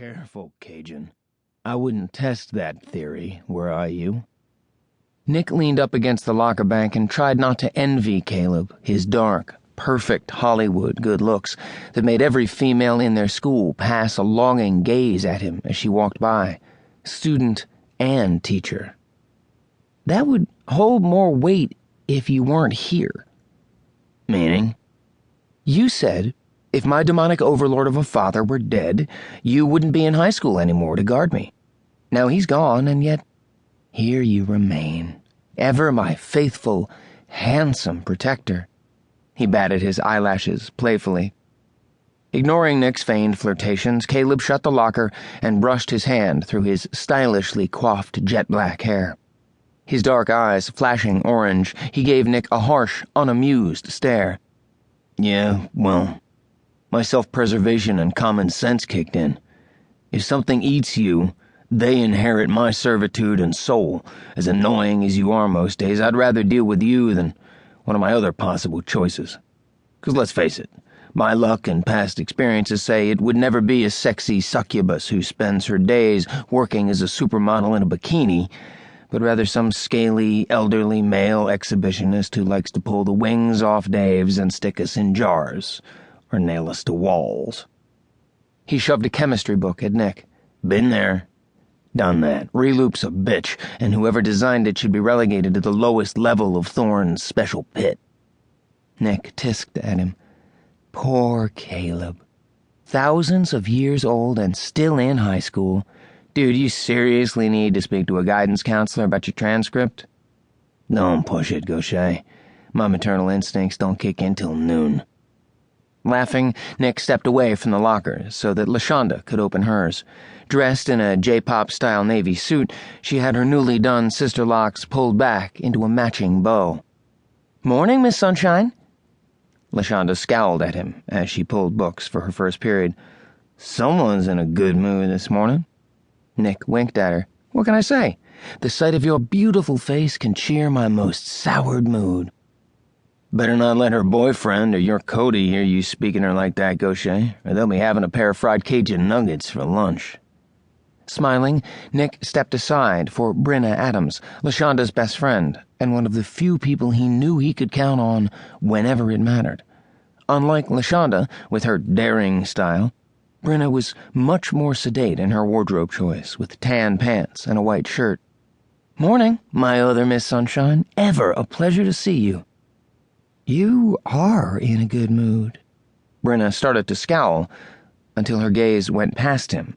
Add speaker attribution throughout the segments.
Speaker 1: Careful, Cajun. I wouldn't test that theory, were I you. Nick leaned up against the locker bank and tried not to envy Caleb, his dark, perfect Hollywood good looks that made every female in their school pass a longing gaze at him as she walked by, student and teacher. That would hold more weight if you weren't here. Meaning? You said, if my demonic overlord of a father were dead, you wouldn't be in high school anymore to guard me. Now he's gone, and yet here you remain, ever my faithful, handsome protector. He batted his eyelashes playfully. Ignoring Nick's feigned flirtations, Caleb shut the locker and brushed his hand through his stylishly coiffed jet-black hair. His dark eyes flashing orange, he gave Nick a harsh, unamused stare. Yeah, well, my self-preservation and common sense kicked in. If something eats you, they inherit my servitude and soul. As annoying as you are most days, I'd rather deal with you than one of my other possible choices. 'Cause let's face it, my luck and past experiences say it would never be a sexy succubus who spends her days working as a supermodel in a bikini, but rather some scaly, elderly male exhibitionist who likes to pull the wings off Daves and stick us in jars, or nail us to walls. He shoved a chemistry book at Nick. Been there. Done that. Reloop's a bitch, and whoever designed it should be relegated to the lowest level of Thorne's special pit. Nick tisked at him. Poor Caleb. Thousands of years old and still in high school. Dude, you seriously need to speak to a guidance counselor about your transcript? Don't push it, Gautier. My maternal instincts don't kick in till noon. Laughing, Nick stepped away from the locker so that LaShonda could open hers. Dressed in a J-pop-style navy suit, she had her newly done sister locks pulled back into a matching bow. Morning, Miss Sunshine. LaShonda scowled at him as she pulled books for her first period. Someone's in a good mood this morning. Nick winked at her. What can I say? The sight of your beautiful face can cheer my most soured mood. Better not let her boyfriend or your Cody hear you speaking her like that, Gautier, or they'll be having a pair of fried Cajun nuggets for lunch. Smiling, Nick stepped aside for Brenna Adams, LaShonda's best friend, and one of the few people he knew he could count on whenever it mattered. Unlike LaShonda, with her daring style, Brenna was much more sedate in her wardrobe choice, with tan pants and a white shirt. Morning, my other Miss Sunshine. Ever a pleasure to see you. You are in a good mood. Brenna started to scowl until her gaze went past him.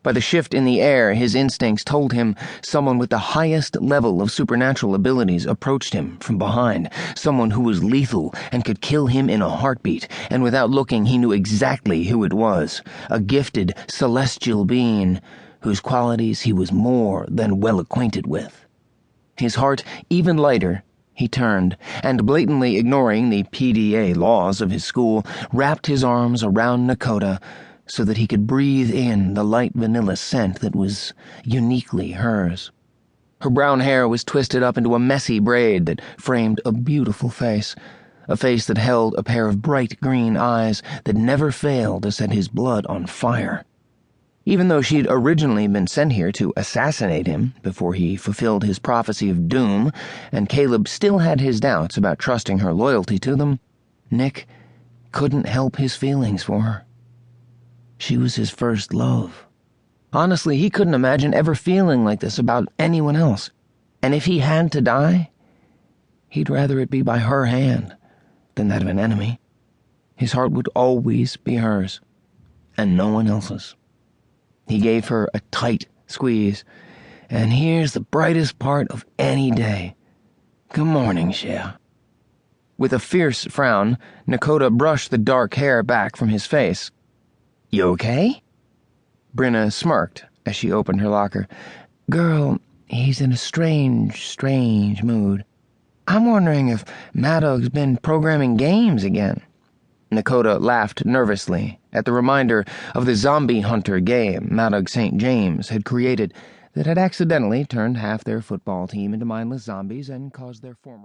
Speaker 1: By the shift in the air, his instincts told him someone with the highest level of supernatural abilities approached him from behind, someone who was lethal and could kill him in a heartbeat, and without looking he knew exactly who it was, a gifted, celestial being whose qualities he was more than well acquainted with. His heart even lighter, he turned, and blatantly ignoring the PDA laws of his school, wrapped his arms around Nakota so that he could breathe in the light vanilla scent that was uniquely hers. Her brown hair was twisted up into a messy braid that framed a beautiful face, a face that held a pair of bright green eyes that never failed to set his blood on fire. Even though she'd originally been sent here to assassinate him before he fulfilled his prophecy of doom, and Caleb still had his doubts about trusting her loyalty to them, Nick couldn't help his feelings for her. She was his first love. Honestly, he couldn't imagine ever feeling like this about anyone else, and if he had to die, he'd rather it be by her hand than that of an enemy. His heart would always be hers, and no one else's. He gave her a tight squeeze. And here's the brightest part of any day. Good morning, Cher. With a fierce frown, Nakota brushed the dark hair back from his face. You okay? Brenna smirked as she opened her locker. Girl, he's in a strange mood. I'm wondering if Maddox's been programming games again. Nakota laughed nervously at the reminder of the zombie hunter game Maddox St. James had created that had accidentally turned half their football team into mindless zombies and caused their former